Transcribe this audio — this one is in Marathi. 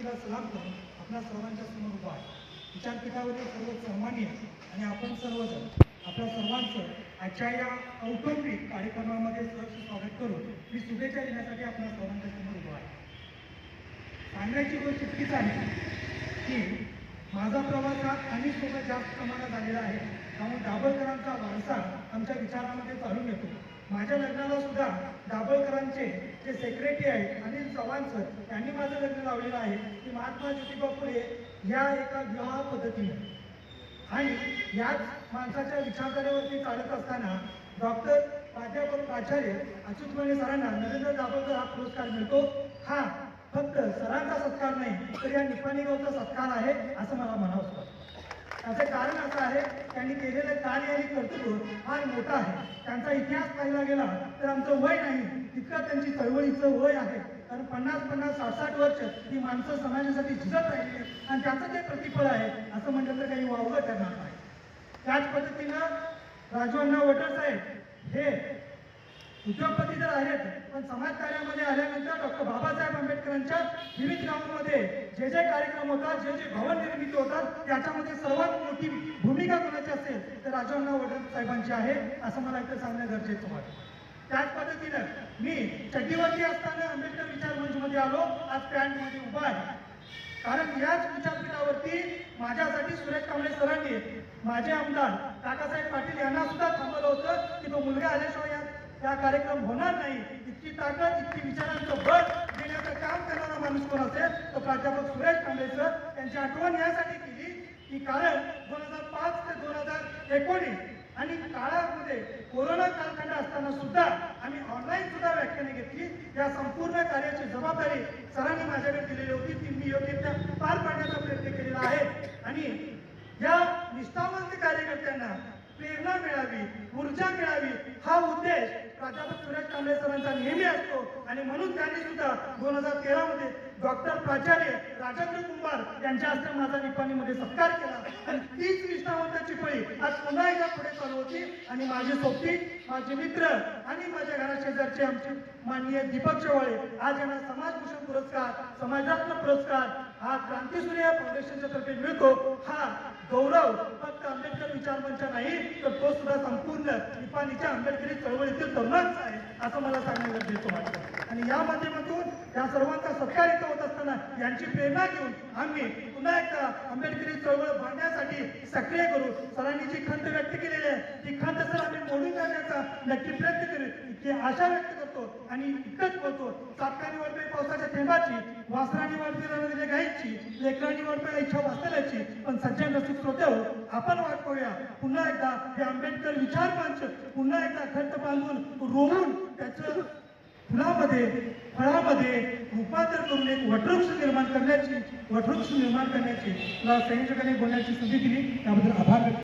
मातीला सलाम करून आपल्या सर्वांच्या समोर उभा आहे. विचारपीठावरील सर्व सन्माननीय आणि आपण सर्वजण आपल्या सर्वांचं आजच्या या कौटुंबिक कार्यक्रमामध्ये सहर्ष स्वागत करून मी शुभेच्छा देण्यासाठी आपल्या सर्वांच्या समोर उभा आहे. सांगायची गोष्ट इतकीच आहे की माझा प्रवास हा अनिलसोबत जास्त प्रमाणात झालेला आहे. त्यामुळे दाभोळकरांचा वारसा आमच्या विचारामध्ये चालून येतो. माझ्या लग्नाला सुद्धा दाभोळकरांचे जे सेक्रेटरी आहेत अनिल चव्हाण सर यांनी माझं लग्न लावलेलं आहे की महात्मा ज्योतिबा फुले या एका विवाह पद्धतीने. आणि याच माणसाच्या विचारधारेवरती चालत असताना डॉक्टर प्राध्यापक प्राचार्य अच्युतमणी सरांना नरेंद्र दाभोळकर हा पुरस्कार मिळतो. हा फक्त सरांचा सत्कार नाही तर या निपाणी गावचा सत्कार आहे असं मला म्हणावं वाटतं. त्याचे कारण असं आहे त्यांनी केलेलं कार्य आणि कर्तृत्व फार मोठं आहे. त्यांचा इतिहास पाहिला गेला तर आमचं वय नाही तितकं त्यांची चळवळीचं वय आहे. कारण 50-50, 60-60 वर्ष ही माणसं समाजासाठी झिजत राहिली आणि त्याचं ते प्रतिफळ आहे असं म्हटलं तर काही वावगं ठरणार नाही. त्याच पद्धतीनं राजूअण्णा वटर साहेब हे उद्योगपती तर आहेत पण समाजकार्यामध्ये आल्यानंतर डॉक्टर बाबासाहेब आंबेडकरांच्या विविध गावांमध्ये जे जे कार्यक्रम होतात, जे जे भवन निर्मिती होतात त्याच्यामध्ये सर्वात मोठी भूमिका कोणाची असेल तर राजूअण्णा वटर साहेबांची आहे असं मला इथे सांगणं गरजेचं वाटतं. त्याच पद्धतीनं मी चड्डीवरती असताना आंबेडकर विचार मंचमध्ये आलो, आज पॅन्टमध्ये उभा आहे. कारण याच विचारपीठावरती माझ्यासाठी सुरेश कांबळे सरांनी माझे आमदार काकासाहेब पाटील यांना सुद्धा थांबवलं होतं की तो मुलगा आल्याशिवाय हा कार्यक्रम होणार नाही. इतकी ताकद, इतकी विचारांचं बळ देण्याचं काम करणारा माणूस कोण असेल तर प्राध्यापक सुरेश कांबळे सर. त्यांची आठवण यासाठी केली की कारण 2005 ते 2019 आणि काळामध्ये कोरोना कालखंड असताना सुद्धा आम्ही ऑनलाईन सुद्धा व्याख्याने घेतली. या संपूर्ण कार्याची जबाबदारी सरांनी माझ्याकडे दिलेली होती ती मी योग्यरित्या पार पाडण्याचा प्रयत्न केलेला आहे. आणि या निष्ठावंत कार्यकर्त्यांना प्रेरणा मिळावी, ऊर्जा मिळावी हा उद्देश प्राध्यापक सुरेश कांबळे सरांचा नेहमी असतो. आणि म्हणून त्यांनी सुद्धा 2013 मध्ये डॉक्टर प्राचार्य राजेंद्र कुंभार यांच्या हस्ते माझा निपाणीमध्ये सत्कार केला. आणि तीच निष्ठावंताची फळी आज पुन्हा एकदा पुढे चालू होती. आणि माझे सोबती, माझे मित्र आणि माझ्या घराशेजारचे आमचे माननीय दीपक शेवाळे आज यांना समाजभूषण पुरस्कार, समाजरत्न पुरस्कार हा क्रांतीसूर्य फाउंडेशनच्या तर्फे मिळतो. हा गौरव फक्त आंबेडकर विचार मंच नाही तर तो सुद्धा संपूर्ण निपाणीच्या आंबेडकरी चळवळीतील तरुणांचा आहे असं मला सांगणं गरजेचं वाटतं. आणि या माध्यमातून या सर्वांचा सत्कार इथं होत असताना यांची प्रेरणा घेऊन आम्ही पुन्हा एकदा आंबेडकरी चळवळ बांधण्यासाठी सक्रिय करू. सरांनी जी खंत व्यक्त केलेली आहे ती खंत सर आम्ही मोडून काढण्याचा नक्की प्रयत्न करू इतकी आशा व्यक्त करतो. आणि इतकंच बोलतो, चापकानी वळपे पावसाच्या थेंबाची, वासरानी वळपे गायची, लेकरांनी वळपे इच्छा वाचल्याची. पण सज्जन रसिक श्रोते हो, आपण वाट पाहूया पुन्हा एकदा हे आंबेडकर विचार मंच पुन्हा एकदा खंत बांधून रोवून त्याचं फुलामध्ये, फळामध्ये रूपांतर करून एक वटवृक्ष निर्माण करण्याची मला संयोजकांनी बोलण्याची संधी दिली त्याबद्दल आभार व्यक्त